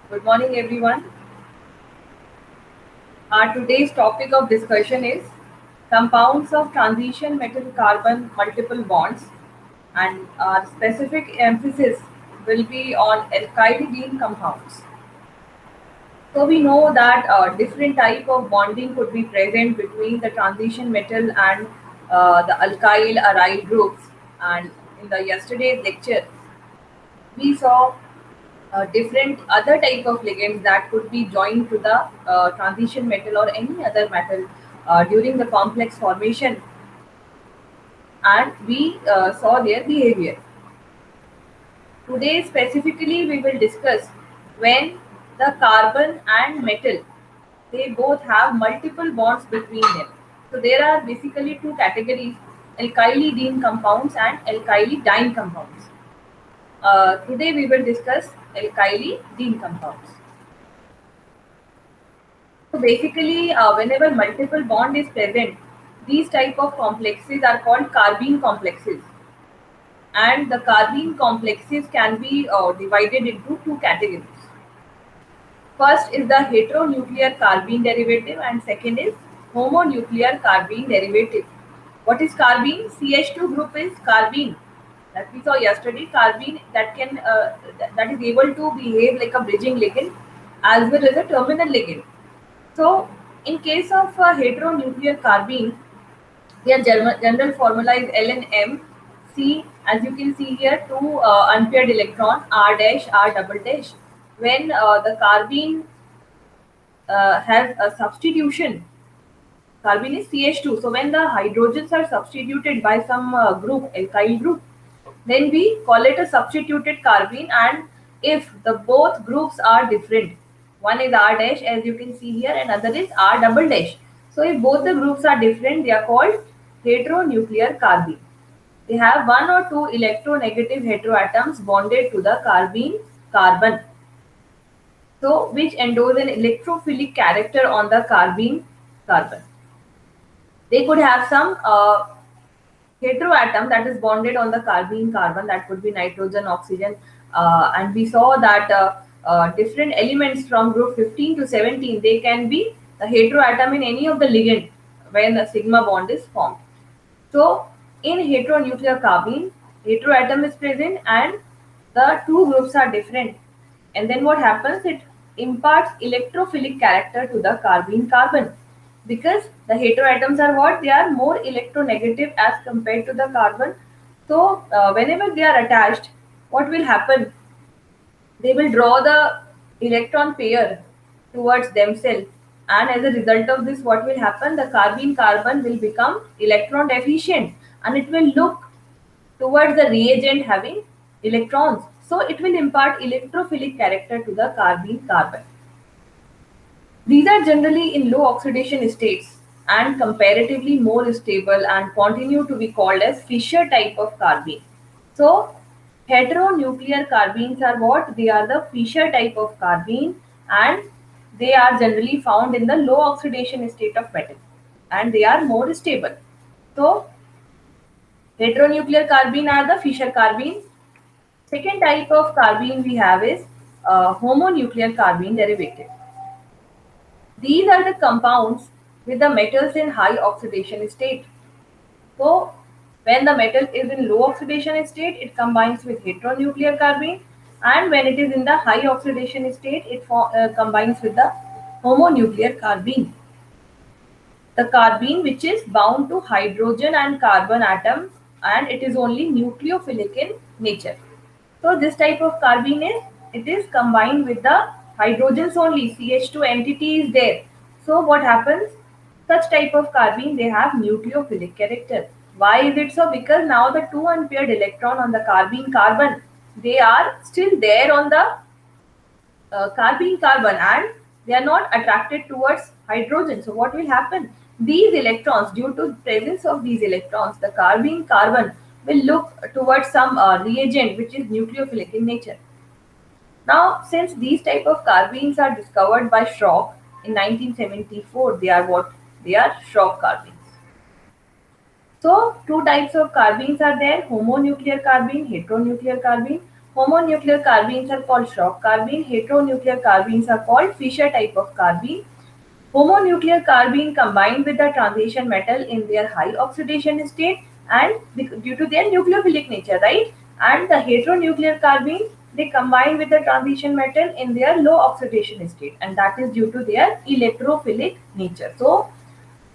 Good morning, everyone. Our today's topic of discussion is compounds of transition metal carbon multiple bonds, and our specific emphasis will be on alkyl compounds. So we know that different type of bonding could be present between the transition metal and the alkyl aryl groups. And in the yesterday's lecture, we saw different other type of ligands that could be joined to the transition metal or any other metal during the complex formation, and we saw their behavior. Today specifically we will discuss when the carbon and metal, they both have multiple bonds between them. So there are basically two categories: alkyl compounds and alkyl compounds. Today we will discuss alkyl compounds. So basically, whenever multiple bond is present, these type of complexes are called carbene complexes. And the carbene complexes can be divided into two categories. First is the heteronuclear carbene derivative, and second is homonuclear carbene derivative. What is carbene? CH2 group is carbene. That we saw yesterday. Carbene that can that is able to behave like a bridging ligand as well as a terminal ligand. So, in case of heteronuclear carbene, their general formula is Ln C. As you can see here, two unpaired electron R dash R double dash. When the carbene has a substitution, carbene is CH2. So when the hydrogens are substituted by some group, alkyl group, then we call it a substituted carbene. And if the both groups are different, one is R dash as you can see here, and other is R double dash. So if both the groups are different, they are called heteronuclear carbene. They have one or two electronegative heteroatoms bonded to the carbene carbon. So which endows an electrophilic character on the carbene carbon. They could have some heteroatom that is bonded on the carbene carbon, that could be nitrogen, oxygen, and we saw that different elements from group 15 to 17, they can be the heteroatom in any of the ligand when the sigma bond is formed. So in heteronuclear carbene, heteroatom is present and the two groups are different. And then what happens? It imparts electrophilic character to the carbene carbon, because the heteroatoms are what? They are more electronegative as compared to the carbon. So whenever they are attached, what will happen? They will draw the electron pair towards themselves, and as a result of this, what will happen? The carbene carbon will become electron deficient, and it will look towards the reagent having electrons. So it will impart electrophilic character to the carbene carbon. These are generally in low oxidation states and comparatively more stable and continue to be called as Fischer type of carbene. So heteronuclear carbenes are what? They are the Fischer type of carbene, and they are generally found in the low oxidation state of metal, and they are more stable. So heteronuclear carbene are the Fischer carbene. Second type of carbene we have is homonuclear carbene derivative. These are the compounds with the metals in high oxidation state. So when the metal is in low oxidation state, it combines with heteronuclear carbene, and when it is in the high oxidation state, it combines with the homonuclear carbene. The carbene which is bound to hydrogen and carbon atoms, and it is only nucleophilic in nature. So this type of carbene is, it is combined with the hydrogens only. CH2 entity is there. So what happens? Such type of carbene, they have nucleophilic character. Why is it so? Because now the two unpaired electron on the carbene carbon, they are still there on the carbene carbon, and they are not attracted towards hydrogen. So what will happen? These electrons, due to presence of these electrons, the carbene carbon will look towards some reagent which is nucleophilic in nature. Now, since these type of carbenes are discovered by Schrock in 1974, they are what? They are Schrock carbenes. So, two types of carbenes are there: homonuclear carbene, heteronuclear carbene. Homonuclear carbene are called Schrock carbene. Heteronuclear carbenes are called Fischer type of carbene. Homonuclear carbene combine with the transition metal in their high oxidation state and due to their nucleophilic nature, right? And the heteronuclear carbene, they combine with the transition metal in their low oxidation state, and that is due to their electrophilic nature. So,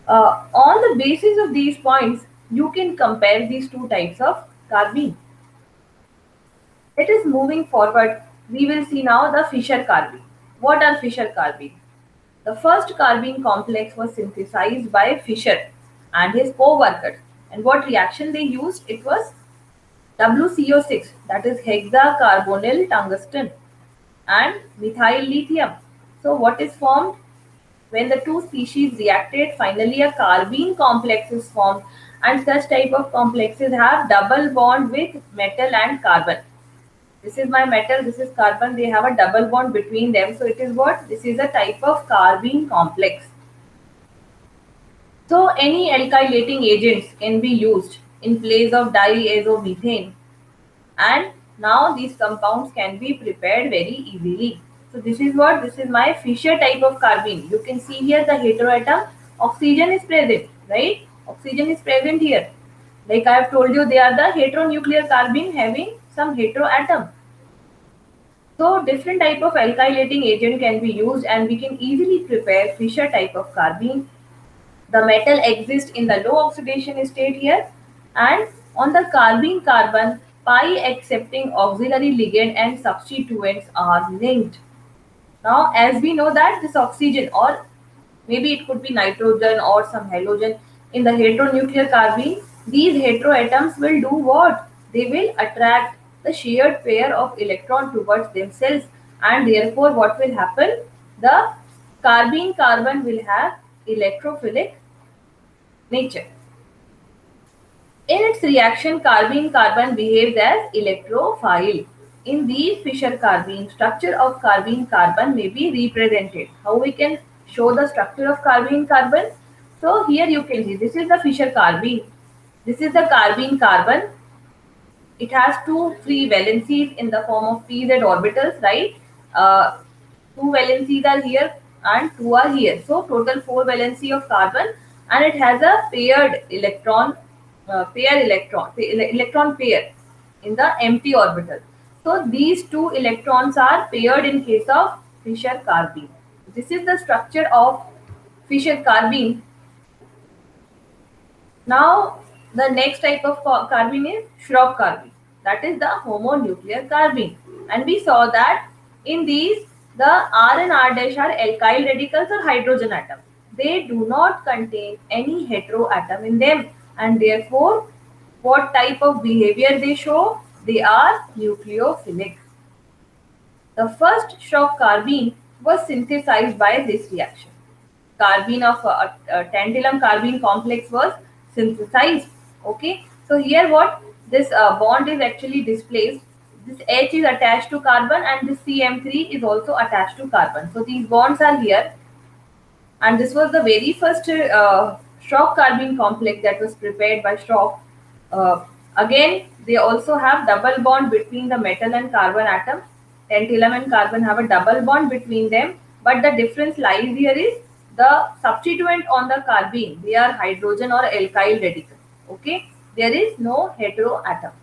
on the basis of these points, you can compare these two types of carbene. It is moving forward. We will see now the Fischer carbene. What are Fischer carbene? The first carbene complex was synthesized by Fischer and his co-workers. And what reaction they used? It was WCO6, that is hexacarbonyl tungsten, and methyl lithium. So what is formed? When the two species reacted, finally a carbene complex is formed, and such type of complexes have double bond with metal and carbon. This is my metal, this is carbon, they have a double bond between them. So it is what? This is a type of carbene complex. So any alkylating agents can be used in place of diazomethane, and now these compounds can be prepared very easily. So this is what? This is my Fischer type of carbene. You can see here the heteroatom, oxygen is present, right? Oxygen is present here. Like I have told you, they are the heteronuclear carbene having some heteroatom. So different type of alkylating agent can be used and we can easily prepare Fischer type of carbene. The metal exists in the low oxidation state here, and on the carbene carbon, pi accepting auxiliary ligand and substituents are linked. Now as we know that this oxygen, or maybe it could be nitrogen or some halogen in the heteronuclear carbene, these heteroatoms will do what? They will attract the shared pair of electron towards themselves, and therefore what will happen? The carbene carbon will have electrophilic nature. In its reaction, carbene-carbon behaves as electrophile. In these Fischer carbene, structure of carbene-carbon may be represented. How we can show the structure of carbene-carbon? So here you can see, this is the Fischer carbene. This is the carbene-carbon. It has two free valencies in the form of pz orbitals, right? Two valencies are here and two are here. So total four valency of carbon, and it has a paired electron, electron pair in the empty orbital. So these two electrons are paired in case of Fischer carbene. This is the structure of Fischer carbene. Now, the next type of carbene is Schrock carbene. That is the homonuclear carbene. And we saw that in these, the R and R dash are alkyl radicals or hydrogen atom. They do not contain any heteroatom in them. And therefore, what type of behavior they show? They are nucleophilic. The first Schrock carbene was synthesized by this reaction. Carbene of tantalum carbene complex was synthesized. Okay, so here what? This bond is actually displaced. This H is attached to carbon and this CM3 is also attached to carbon. So these bonds are here, and this was the very first Schrock carbene complex that was prepared by Schrock. Again, they also have double bond between the metal and carbon atom. Tantalum and carbon have a double bond between them, but the difference lies here is the substituent on the carbene. They are hydrogen or alkyl radical. Okay, there is no heteroatom.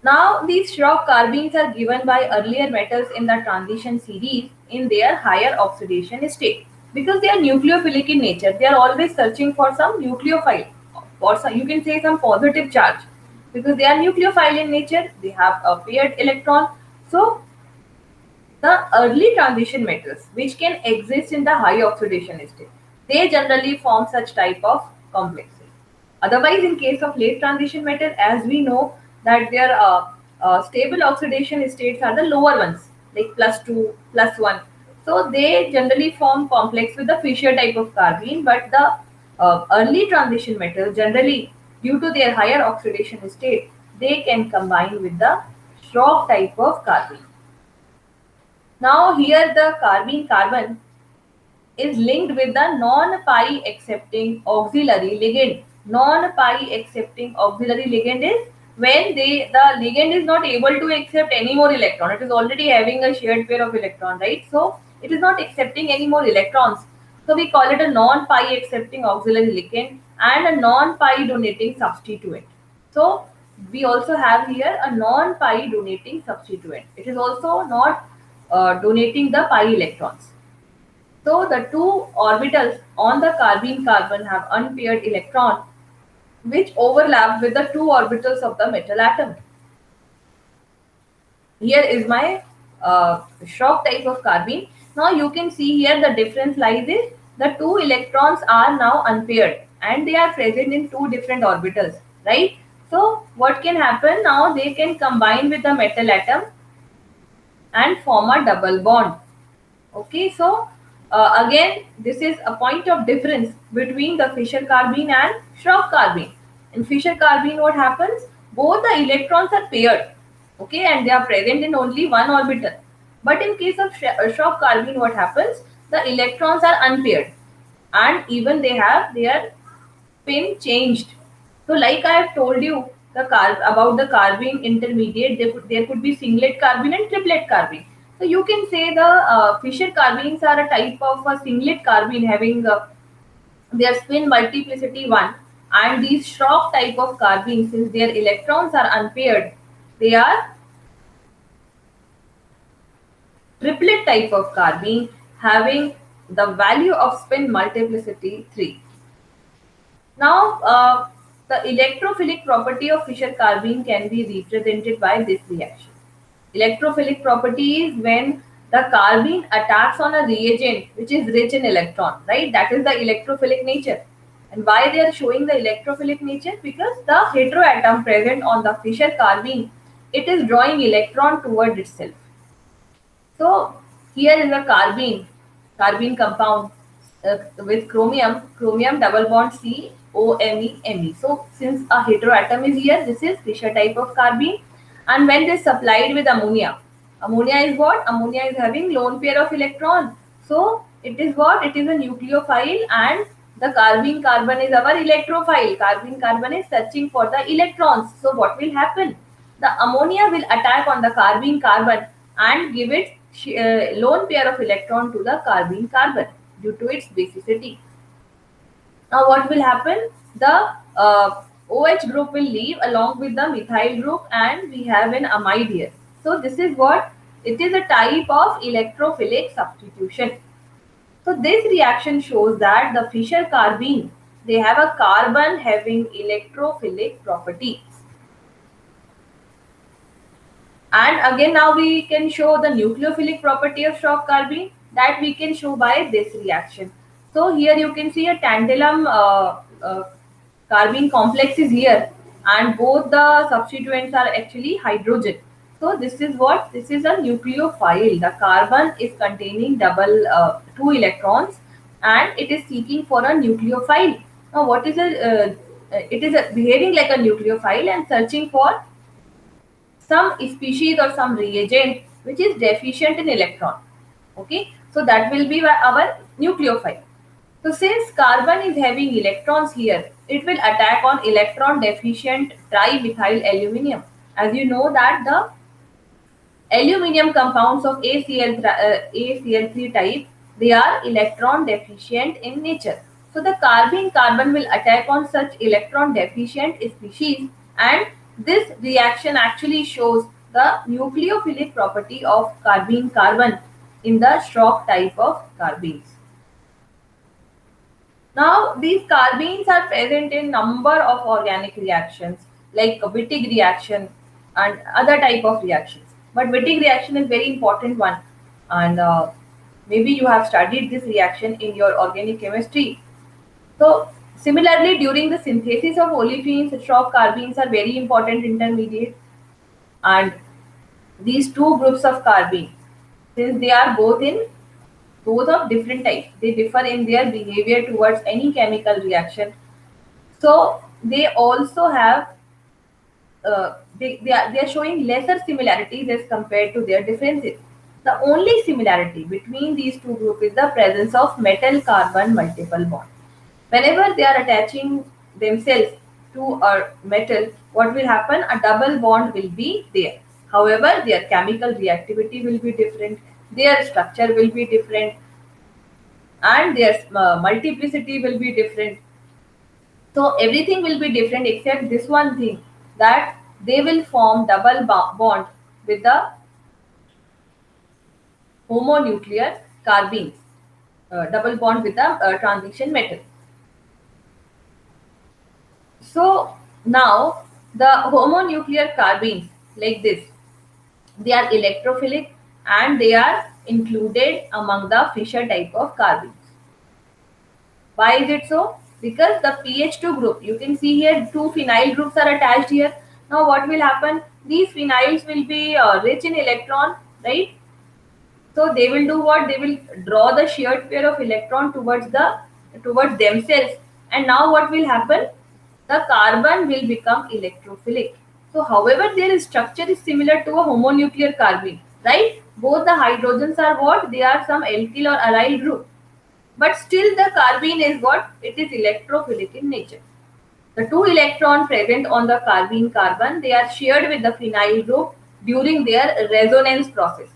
Now, these Schrock carbenes are given by earlier metals in the transition series in their higher oxidation state. Because they are nucleophilic in nature, they are always searching for some nucleophile, or some, you can say some positive charge. Because they are nucleophile in nature, they have a paired electron. So, the early transition metals, which can exist in the high oxidation state, they generally form such type of complexes. Otherwise, in case of late transition metal, as we know that their stable oxidation states are the lower ones, like +2, +1. So they generally form complex with the Fischer type of carbene, but the early transition metals generally, due to their higher oxidation state, they can combine with the Schrock type of carbene. Now here the carbene carbon is linked with the non-pi accepting auxiliary ligand. Non-pi accepting auxiliary ligand is when the ligand is not able to accept any more electron. It is already having a shared pair of electron, right? So it is not accepting any more electrons. So we call it a non-pi accepting auxiliary ligand and a non-pi donating substituent. So we also have here a non-pi donating substituent. It is also not donating the pi electrons. So the two orbitals on the carbene carbon have unpaired electron which overlap with the two orbitals of the metal atom. Here is my shock type of carbene. Now you can see here the difference lies is the two electrons are now unpaired and they are present in two different orbitals, right? So what can happen now? They can combine with the metal atom and form a double bond. Okay, so again, this is a point of difference between the Fischer carbene and Schrock carbene. In Fischer carbene, what happens? Both the electrons are paired, okay, and they are present in only one orbital. But in case of Schrock carbene, what happens? The electrons are unpaired, and even they have their spin changed. So, like I have told you, about the carbene intermediate, there could be singlet carbene and triplet carbene. So you can say the Fischer carbenes are a type of a singlet carbene having their spin multiplicity 1, and these Schrock type of carbenes, since their electrons are unpaired, they are triplet type of carbene having the value of spin multiplicity 3. Now, the electrophilic property of Fischer carbene can be represented by this reaction. Electrophilic property is when the carbene attacks on a reagent which is rich in electron, right? That is the electrophilic nature. And why they are showing the electrophilic nature? Because the heteroatom present on the Fischer carbene, it is drawing electron toward itself. So here is a carbene compound with chromium double bond COMe. So since a heteroatom is here, this is Fischer type of carbene. And when this supplied with ammonia, ammonia is what? Ammonia is having lone pair of electron. So it is what? It is a nucleophile, and the carbene carbon is our electrophile. Carbene carbon is searching for the electrons. So what will happen? The ammonia will attack on the carbene carbon and give it lone pair of electron to the carbene carbon due to its basicity. Now what will happen? The OH group will leave along with the methyl group, and we have an amide here. So this is what? It is a type of electrophilic substitution. So this reaction shows that the Fischer carbene, they have a carbon having electrophilic property. And again, now we can show the nucleophilic property of Schrock carbene, that we can show by this reaction. So here you can see a tantalum carbene complex is here, and both the substituents are actually hydrogen. So this is what? This is a nucleophile. The carbon is containing two electrons, and it is seeking for a nucleophile. Now what is it is behaving like a nucleophile and searching for some species or some reagent which is deficient in electron. Okay, so that will be our nucleophile. So since carbon is having electrons here, it will attack on electron deficient trimethyl aluminium. As you know that the aluminium compounds of ACl3 type, they are electron deficient in nature. So the carbene carbon will attack on such electron deficient species, and this reaction actually shows the nucleophilic property of carbene carbon in the Schrock type of carbenes. Now these carbenes are present in number of organic reactions like Wittig reaction and other type of reactions. But Wittig reaction is very important one, and maybe you have studied this reaction in your organic chemistry. So similarly, during the synthesis of olefins, Schrock carbenes are very important intermediate, and these two groups of carbene, since they are both of different types, they differ in their behavior towards any chemical reaction. So they also have they are showing lesser similarities as compared to their differences. The only similarity between these two groups is the presence of metal carbon multiple bond. Whenever they are attaching themselves to a metal, what will happen? A double bond will be there. However, their chemical reactivity will be different, their structure will be different, and their multiplicity will be different. So everything will be different except this one thing, that they will form double bond with the homonuclear carbene, double bond with the transition metal. So now the homonuclear carbenes like this, they are electrophilic and they are included among the Fischer type of carbenes. Why is it so? Because the pH2 group, you can see here two phenyl groups are attached here. Now what will happen? These phenyls will be rich in electron, right? So they will do what? They will draw the shared pair of electron towards themselves. And now what will happen? The carbon will become electrophilic. So however their structure is similar to a homonuclear carbene, right? Both the hydrogens are what? They are some alkyl or aryl group. But still the carbene is what? It is electrophilic in nature. The two electrons present on the carbene carbon, they are shared with the phenyl group during their resonance process.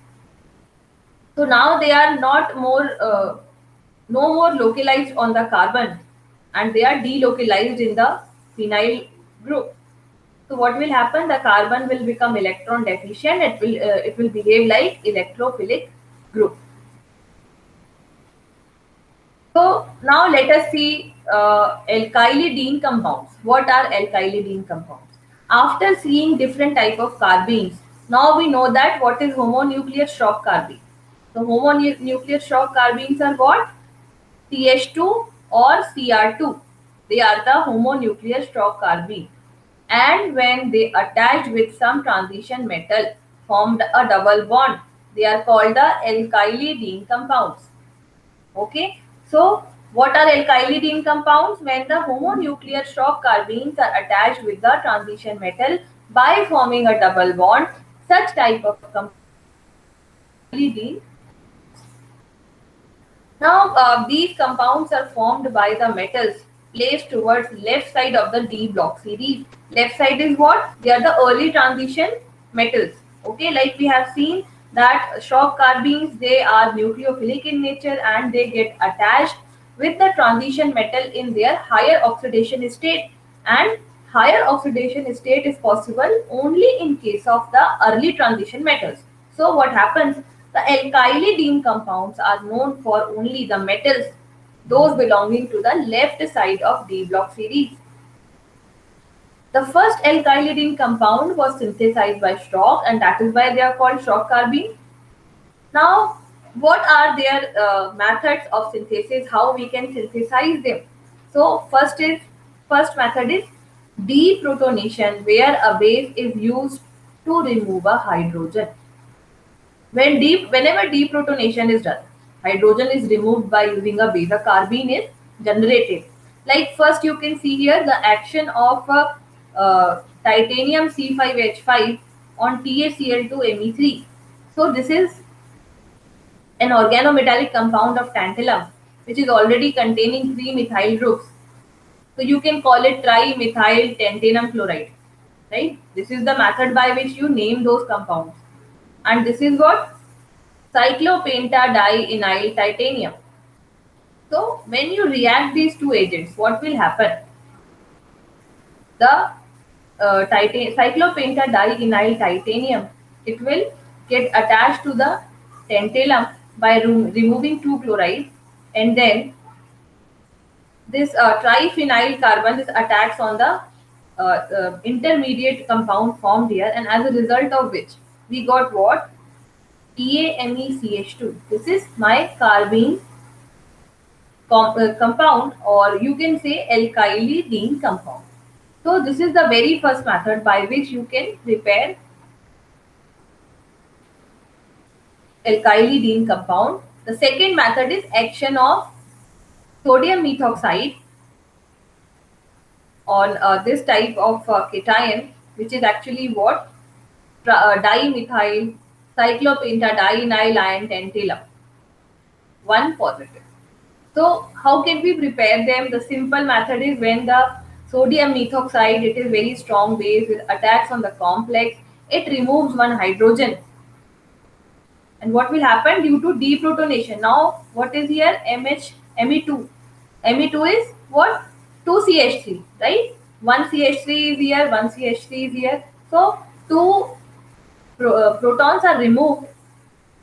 So now they are not more, no more localized on the carbon, and they are delocalized in the phenyl group. So what will happen? The carbon will become electron deficient. It will behave like electrophilic group. So now let us see alkylidene compounds. What are alkylidene compounds? After seeing different type of carbenes, now we know that what is homonuclear shock carbene. So homonuclear shock carbenes are what? CH2 or Cr2. They are the homonuclear shock carbene. And when they attached with some transition metal formed a double bond, they are called the alkylidene compounds. Okay, so what are alkylidene compounds? When the homonuclear shock carbenes are attached with the transition metal by forming a double bond, such type of alkylidene. Now, these compounds are formed by the metals placed towards left side of the D block series. Left side is what? They are the early transition metals. Okay, like we have seen that shock carbenes, they are nucleophilic in nature and they get attached with the transition metal in their higher oxidation state. And higher oxidation state is possible only in case of the early transition metals. So what happens? The alkylidene compounds are known for only the metals, those belonging to the left side of D block series. The first alkylidene compound was synthesized by Stock, and that is why they are called shock carbene. Now, what are their methods of synthesis? How we can synthesize them? So, first method is deprotonation, where a base is used to remove a hydrogen. Whenever deprotonation is done, hydrogen is removed by using a base. A carbene is generated. Like first, you can see here the action of titanium C5H5 on TaCl2Me3. So this is an organometallic compound of tantalum, which is already containing three methyl groups. So you can call it trimethyl tantalum chloride, right? This is the method by which you name those compounds. And this is what? Cyclopentadienyl titanium. So when you react these two agents, what will happen? The cyclopentadienyl titanium, it will get attached to the tantalum by removing two chlorides, and then this triphenyl carbon is attached on the intermediate compound formed here, and as a result of which we got what? TaMeCH2. This is my carbene compound, or you can say alkylidene compound. So this is the very first method by which you can prepare alkylidene compound. The second method is action of sodium methoxide on this type of cation, which is actually what? Dimethyl cyclopentadienyl ion tantalum, 1 positive. So how can we prepare them? The simple method is when the Sodium methoxide, it is very strong base with attacks on the complex. It removes one hydrogen. And what will happen due to deprotonation? Now, what is here? Me2. Me2 is what? 2CH3, right? One CH3 is here, one CH3 is here. So, two protons are removed,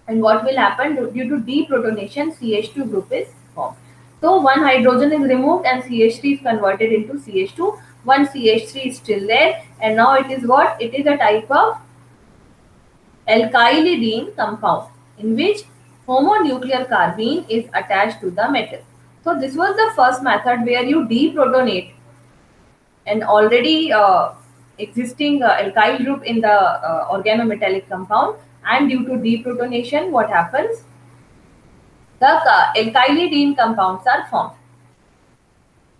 and what will happen due to deprotonation? CH2 group is formed. So one hydrogen is removed and CH3 is converted into CH2. One CH3 is still there, and now it is what? It is a type of alkylidene compound in which homonuclear carbene is attached to the metal. So this was the first method where you deprotonate an already existing alkyl group in the organometallic compound, and due to deprotonation, what happens? The alkylidene compounds are formed.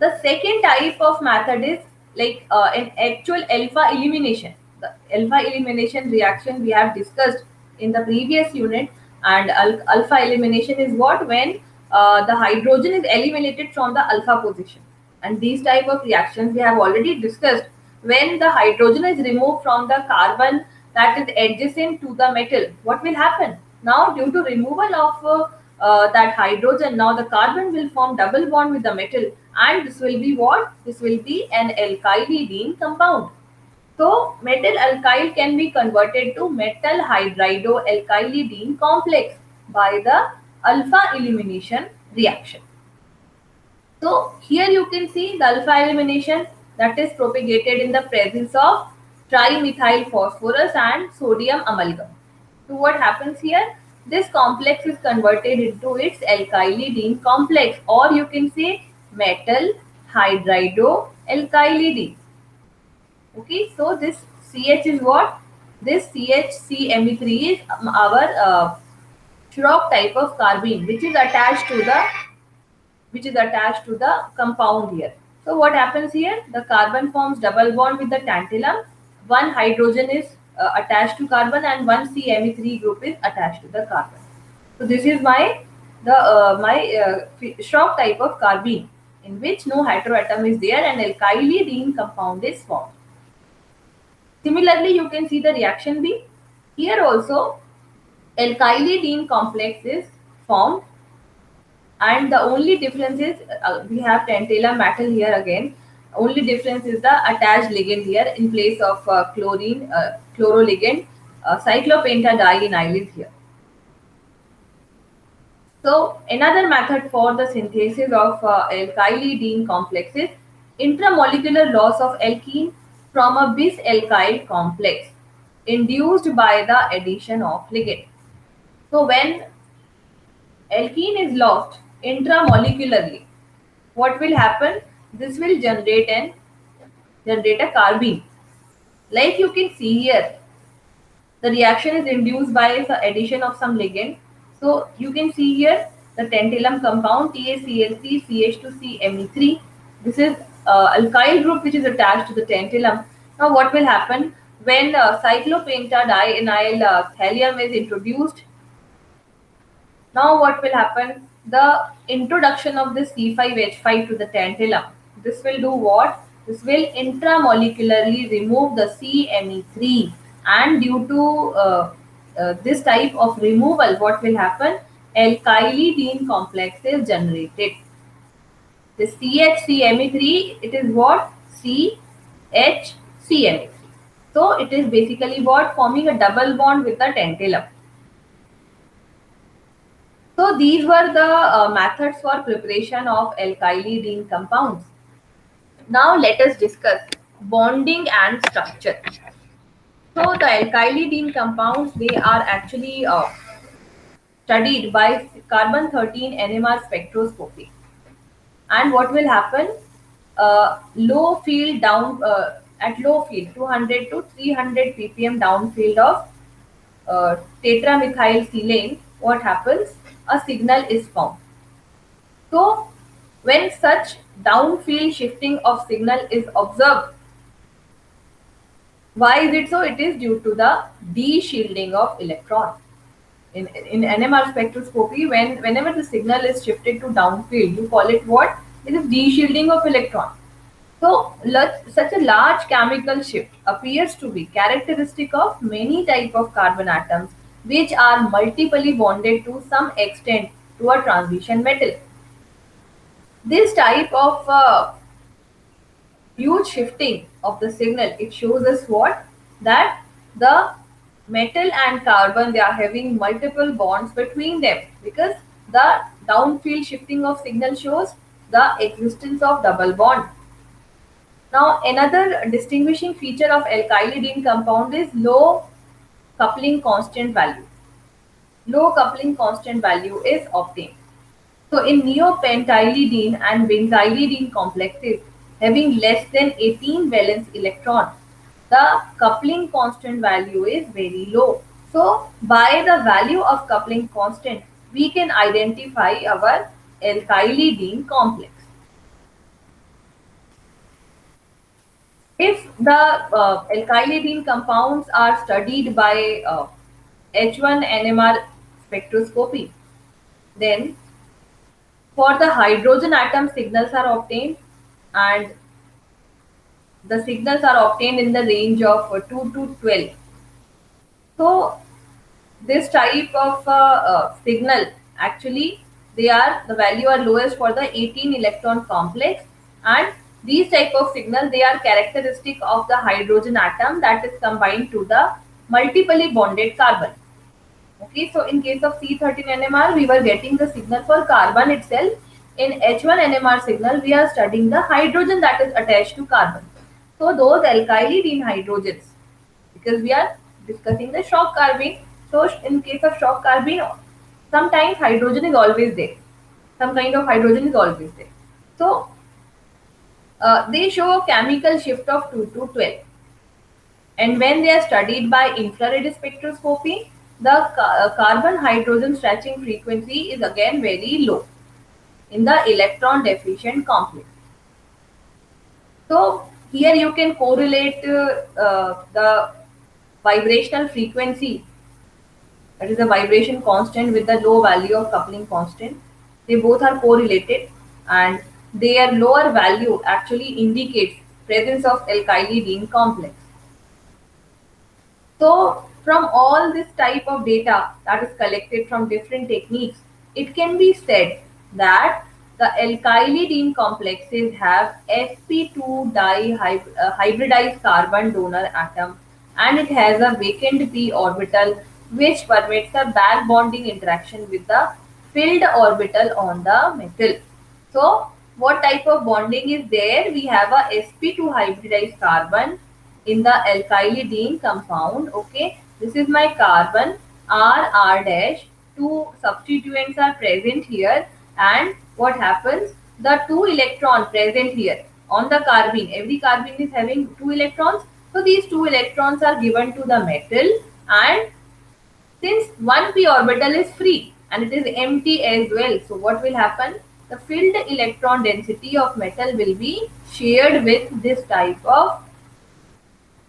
The second type of method is like an actual alpha elimination. The alpha elimination reaction we have discussed in the previous unit, and alpha elimination is what? When the hydrogen is eliminated from the alpha position. And these type of reactions we have already discussed. When the hydrogen is removed from the carbon that is adjacent to the metal, what will happen? Now, due to removal of that hydrogen, now the carbon will form double bond with the metal, and this will be what? This will be an alkylidene compound. So, metal alkyl can be converted to metal hydridoalkylidene complex by the alpha elimination reaction. So here you can see the alpha elimination that is propagated in the presence of trimethyl phosphorus and sodium amalgam. So what happens here? This complex is converted into its alkylidene complex, or you can say metal hydridoalkylidene. Okay, so this CH is what? This CHCMe3 is our Schrock type of carbene, which is attached to the compound here. So what happens here? The carbon forms double bond with the tantalum. One hydrogen is attached to carbon, and one CMe3 group is attached to the carbon. So this is my Schrock type of carbene in which no heteroatom is there and alkylidene compound is formed. Similarly, you can see the reaction B. Here also alkylidene complex is formed, and the only difference is we have tantalum metal here again. Only difference is the attached ligand here. In place of chlorine chloroligand, cyclopentadienyl is here. So another method for the synthesis of alkylidene complex is intramolecular loss of alkene from a bis-alkyl complex induced by the addition of ligand. So when alkene is lost intramolecularly, what will happen? This will generate a carbene. Like you can see here, the reaction is induced by the addition of some ligand. So you can see here the tantalum compound TaCl3CH2CMe3. This is alkyl group which is attached to the tantalum. Now what will happen when cyclopentadienyl thallium is introduced? Now what will happen? The introduction of this C5H5 to the tantalum. This will do what? This will intramolecularly remove the CMe3, and due to this type of removal, what will happen? Alkylidene complex is generated. The CHCMe3, it is what? CHCMe3. So it is basically what? Forming a double bond with the tantalum. So these were the methods for preparation of alkylidene compounds. Now let us discuss bonding and structure. So the alkylidene compounds, they are actually studied by carbon-13 NMR spectroscopy. And what will happen? Low field down at low field 200 to 300 ppm downfield of tetramethylsilane, what happens? A signal is formed. So when such downfield shifting of signal is observed, why is it so? It is due to the de-shielding of electron. In NMR spectroscopy, whenever the signal is shifted to downfield, you call it what? It is de-shielding of electron. So, such a large chemical shift appears to be characteristic of many type of carbon atoms which are multiply bonded to some extent to a transition metal. This type of huge shifting of the signal, it shows us what? That the metal and carbon, they are having multiple bonds between them, because the downfield shifting of signal shows the existence of double bond. Now, another distinguishing feature of alkylidene compound is low coupling constant value. Low coupling constant value is obtained. So, in neopentylidene and benzylidene complexes having less than 18 valence electrons, the coupling constant value is very low. So, by the value of coupling constant, we can identify our alkylidene complex. If the alkylidene compounds are studied by H1 NMR spectroscopy, then for the hydrogen atom signals are obtained, and the signals are obtained in the range of 2 to 12. So this type of signal, actually they are, the value are lowest for the 18 electron complex, and these type of signal, they are characteristic of the hydrogen atom that is combined to the multiply bonded carbon. Okay, so in case of C13 NMR, we were getting the signal for carbon itself. In H1 NMR signal, we are studying the hydrogen that is attached to carbon. So those alkylidene hydrogens, because we are discussing the shock carbene. So in case of shock carbene, sometimes hydrogen is always there. Some kind of hydrogen is always there. So they show a chemical shift of 2 to 12. And when they are studied by infrared spectroscopy, the carbon hydrogen stretching frequency is again very low in the electron deficient complex. So here you can correlate the vibrational frequency, that is the vibration constant, with the low value of coupling constant. They both are correlated, and their lower value actually indicates presence of alkylidene complex. So from all this type of data that is collected from different techniques, it can be said that the alkylidene complexes have sp2 hybridized carbon donor atom, and it has a vacant p orbital which permits a back bonding interaction with the filled orbital on the metal. So what type of bonding is there? We have a sp2 hybridized carbon in the alkylidene compound. Okay, this is my carbon R dash. Two substituents are present here, and what happens? The two electron present here on the carbene. Every carbene is having two electrons. So these two electrons are given to the metal, and since one p orbital is free and it is empty as well, so what will happen? The filled electron density of metal will be shared with this type of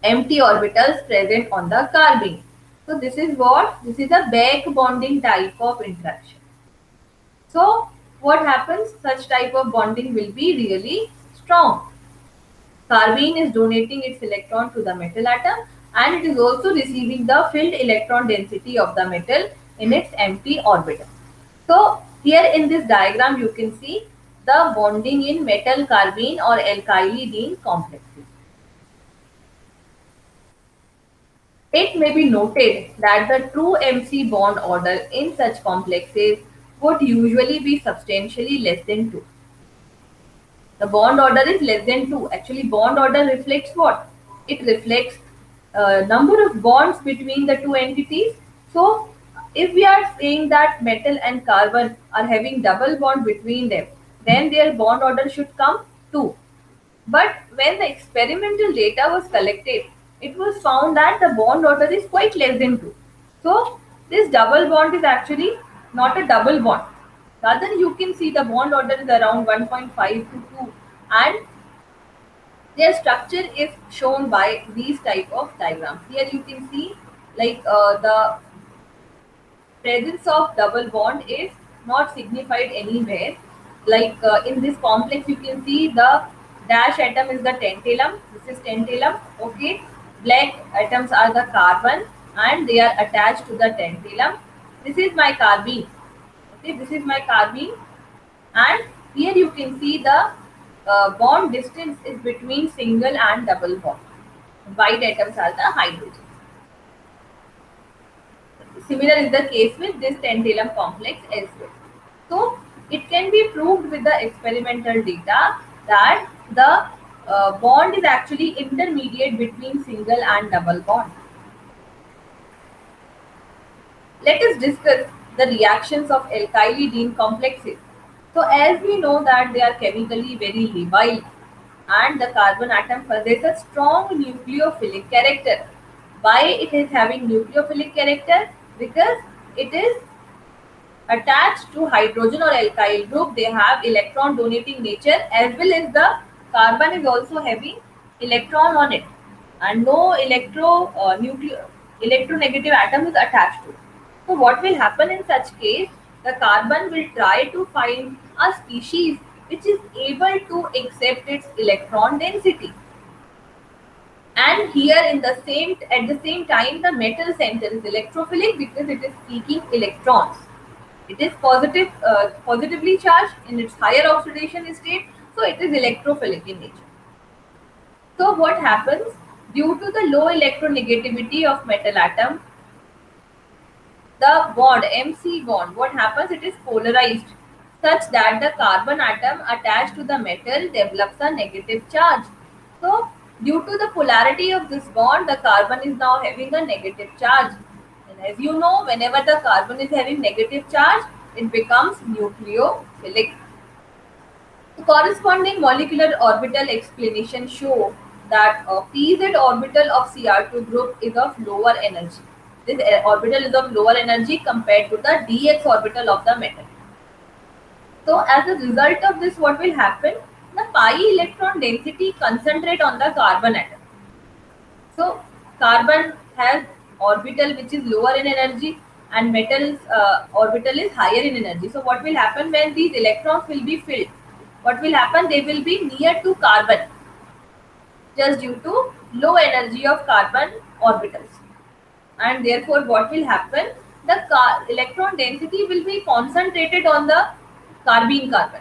empty orbitals present on the carbene. So this is what? This is a back bonding type of interaction. So what happens? Such type of bonding will be really strong. Carbene is donating its electron to the metal atom, and it is also receiving the filled electron density of the metal in its empty orbital. So here in this diagram you can see the bonding in metal carbene or alkylidene complexes. It may be noted that the true MC bond order in such complexes would usually be substantially less than 2. The bond order is less than 2. Actually, bond order reflects what? It reflects number of bonds between the two entities. So, if we are saying that metal and carbon are having double bond between them, then their bond order should come 2. But when the experimental data was collected, it was found that the bond order is quite less than 2. So this double bond is actually not a double bond. Rather, you can see the bond order is around 1.5 to 2, and their structure is shown by these type of diagrams. Here you can see like the presence of double bond is not signified anywhere. Like in this complex, you can see the dash atom is the tantalum. This is tantalum. Okay. Black atoms are the carbon and they are attached to the tantalum. This is my carbene. Okay, this is my carbene, and here you can see the bond distance is between single and double bond. White atoms are the hydrogen. Similar is the case with this tantalum complex as well. So it can be proved with the experimental data that the bond is actually intermediate between single and double bond. Let us discuss the reactions of alkyl-idene complexes. So as we know that they are chemically very labile and the carbon atom possesses strong nucleophilic character. Why it is having nucleophilic character? Because it is attached to hydrogen or alkyl group. They have electron donating nature, as well as the carbon is also having electron on it, and no electronegative atom is attached to it. So what will happen in such case? The carbon will try to find a species which is able to accept its electron density. And here in the same at the same time the metal center is electrophilic because it is seeking electrons. It is positively charged in its higher oxidation state, so it is electrophilic in nature. So what happens? Due to the low electronegativity of metal atom, the bond, MC bond, what happens? It is polarized such that the carbon atom attached to the metal develops a negative charge. So due to the polarity of this bond, the carbon is now having a negative charge. And as you know, whenever the carbon is having negative charge, it becomes nucleophilic. The corresponding molecular orbital explanation show that a pz orbital of Cr2 group is of lower energy. This orbital is of lower energy compared to the dx orbital of the metal. So as a result of this, what will happen? The pi electron density concentrate on the carbon atom. So carbon has orbital which is lower in energy and metal's orbital is higher in energy. So what will happen when these electrons will be filled? What will happen? They will be near to carbon just due to low energy of carbon orbitals. And therefore what will happen? The electron density will be concentrated on the carbene carbon,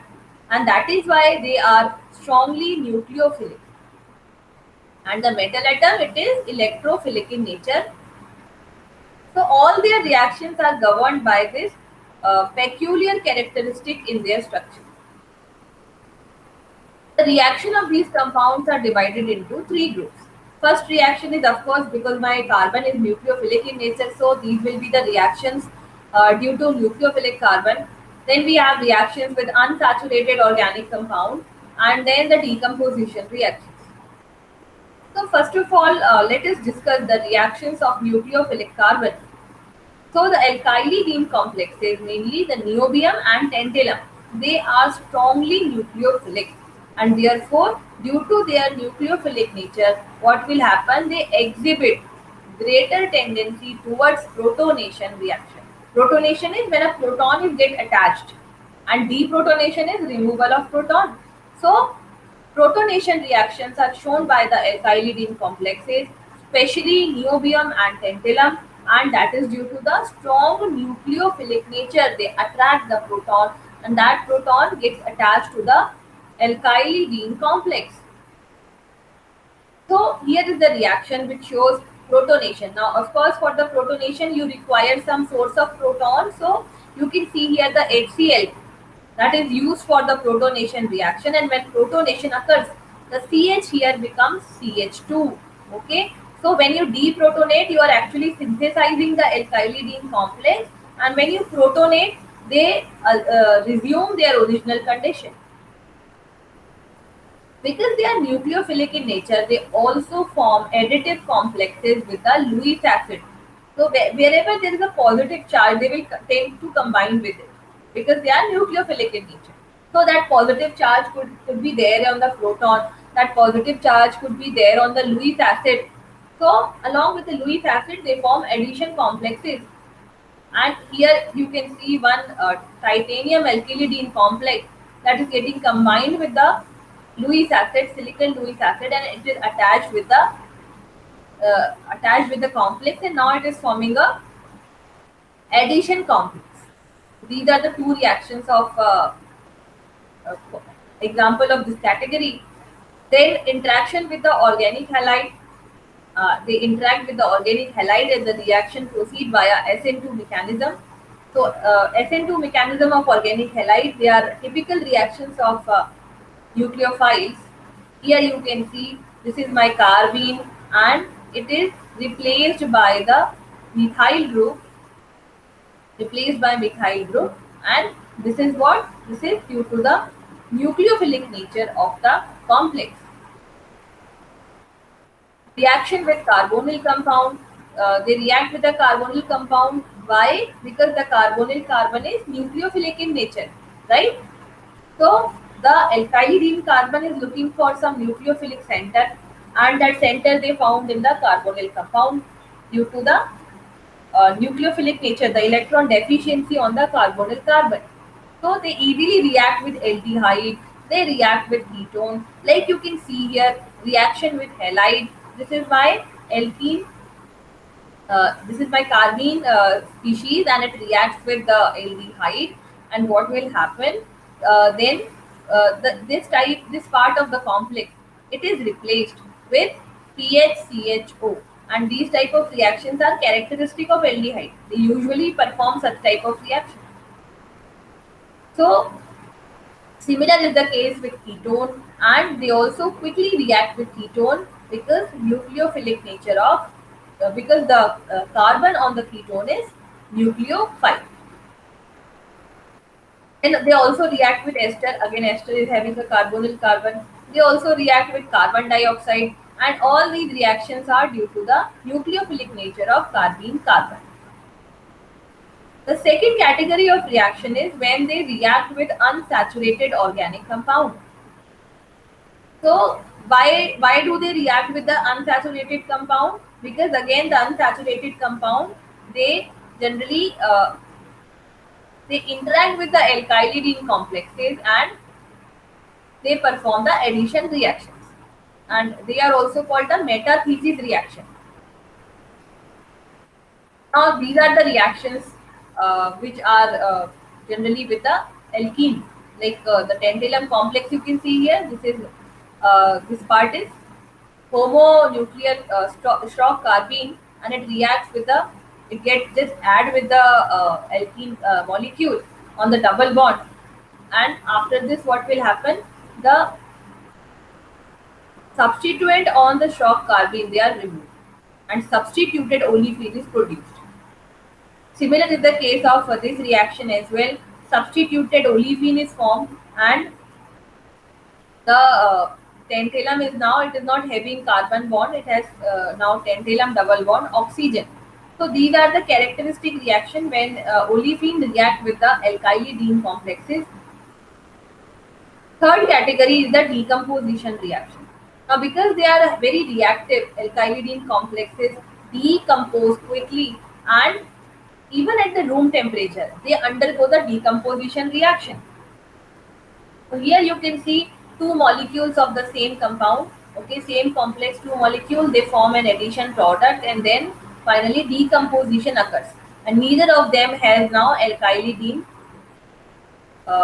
and that is why they are strongly nucleophilic. And the metal atom, it is electrophilic in nature. So all their reactions are governed by this peculiar characteristic in their structure. The reaction of these compounds are divided into three groups. First reaction is, of course, because my carbon is nucleophilic in nature, so these will be the reactions due to nucleophilic carbon. Then we have reactions with unsaturated organic compound, and then the decomposition reactions. So first of all, let us discuss the reactions of nucleophilic carbon. So the alkyl-idene complexes, mainly the niobium and tantalum, they are strongly nucleophilic, and therefore due to their nucleophilic nature, what will happen? They exhibit greater tendency towards protonation reaction. Protonation is when a proton is get attached, and deprotonation is removal of proton. So protonation reactions are shown by the alkyl-idene complexes, especially niobium and tantalum, and that is due to the strong nucleophilic nature. They attract the proton, and that proton gets attached to the alkyl-idene complex. So here is the reaction which shows protonation. Now, of course, for the protonation, you require some source of proton. So you can see here the HCl that is used for the protonation reaction, and when protonation occurs, the CH here becomes CH2. Okay. So when you deprotonate, you are actually synthesizing the alkyl-idene complex, and when you protonate, they resume their original condition. Because they are nucleophilic in nature, they also form additive complexes with the Lewis acid. So wherever there is a positive charge, they will tend to combine with it because they are nucleophilic in nature. So that positive charge could be there on the proton, that positive charge could be there on the Lewis acid. So along with the Lewis acid, they form addition complexes. And here you can see one titanium alkylidene complex that is getting combined with the Lewis acid, silicon Lewis acid, and it is attached with the complex, and now it is forming a addition complex. These are the two reactions of uh, example of this category. Then interaction with the organic halide. They interact with the organic halide and the reaction proceed via SN2 mechanism. So SN2 mechanism of organic halide, they are typical reactions of nucleophiles. Here you can see this is my carbene and it is replaced by the methyl group, and this is what? This is due to the nucleophilic nature of the complex. Reaction with carbonyl compound. They react with the carbonyl compound. Why? Because the carbonyl carbon is nucleophilic in nature, right? So the alkylidene carbon is looking for some nucleophilic center, and that center they found in the carbonyl compound due to the nucleophilic nature, the electron deficiency on the carbonyl carbon. So they easily react with aldehyde, they react with ketone. Like you can see here, reaction with halide. This is my alkene, this is my carbene species, and it reacts with the aldehyde. And what will happen? Then this part of the complex, it is replaced with PHCHO. And these type of reactions are characteristic of aldehyde. They usually perform such type of reaction. So similar is the case with ketone, and they also quickly react with ketone because nucleophilic nature of because the carbon on the ketone is nucleophile. And they also react with ester. Again, ester is having a carbonyl carbon. They also react with carbon dioxide, and all these reactions are due to the nucleophilic nature of carbene carbon. The second category of reaction is when they react with unsaturated organic compound. So why do they react with the unsaturated compound? Because again, the unsaturated compound, they generally they interact with the alkylidene complexes and they perform the addition reactions, and they are also called the metathesis reaction. Now these are the reactions which are generally with the alkene, like the tantalum complex you can see here. This part is homonuclear Strock carbene, and it reacts with the, it gets just add with the alkene molecule on the double bond, and after this what will happen? The substituent on the Strock carbene, they are removed and substituted olefin is produced. Similar is the case of this reaction as well. Substituted olefin is formed, and the tantalum is now, it is not having carbon bond, it has now tantalum double bond oxygen. So these are the characteristic reaction when olefin react with the alkylidene complexes. Third category is the decomposition reaction. Now because they are very reactive, alkylidene complexes decompose quickly, and even at the room temperature they undergo the decomposition reaction. So here you can see two molecules of the same compound, okay, same complex, two molecules, they form an addition product, and then finally decomposition occurs. And neither of them has now alkylidene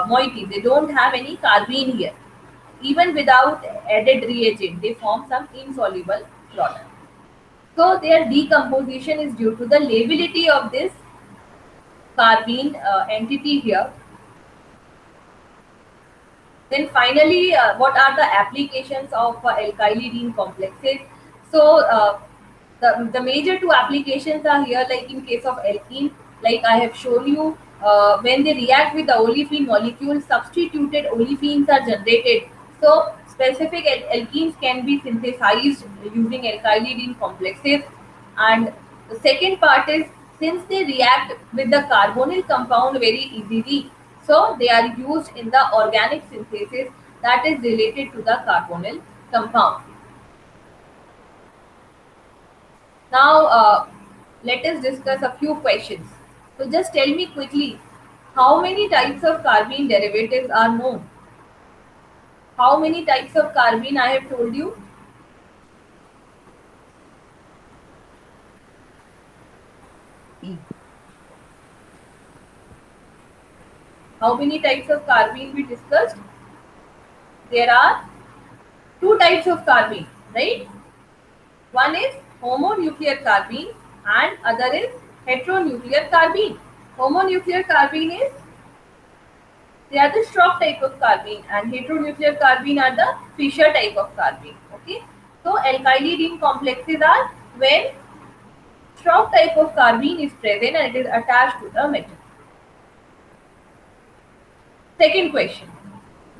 moiety. They don't have any carbene here. Even without added reagent, they form some insoluble product. So their decomposition is due to the lability of this carbene entity here. Then finally, what are the applications of alkylidene complexes? So the major two applications are here, like in case of alkene, like I have shown you, when they react with the olefin molecule, substituted olefins are generated. So specific alkenes can be synthesized using alkylidene complexes. And the second part is, since they react with the carbonyl compound very easily, so they are used in the organic synthesis that is related to the carbonyl compound. Now let us discuss a few questions. So just tell me quickly, how many types of carbene derivatives are known? How many types of carbene I have told you? How many types of carbene we discussed? There are two types of carbene, right? One is homonuclear carbene and other is heteronuclear carbene. Homonuclear carbene is they are the Strock type of carbene and heteronuclear carbene are the Fischer type of carbene. Okay. So alkylidene complexes are when Strock type of carbene is present and it is attached to the metal. Second question.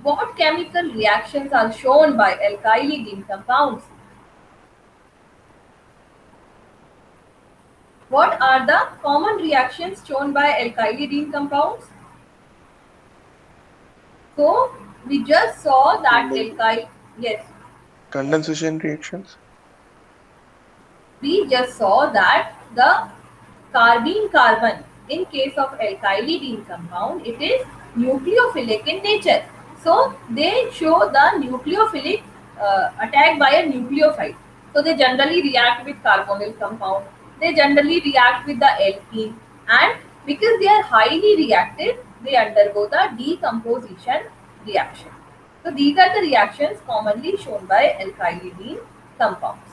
What chemical reactions are shown by alkylidene compounds? What are the common reactions shown by alkylidene compounds? So we just saw that alkyl. Yes, Condensation reactions. we just saw that the carbene carbon in case of alkylidene compound it is nucleophilic in nature. So they show the nucleophilic attack by a nucleophile. So they generally react with carbonyl compound, they generally react with the alkene, and because they are highly reactive they undergo the decomposition reaction. So these are the reactions commonly shown by alkylidene compounds.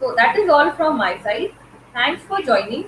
So that is all from my side. Thanks for joining.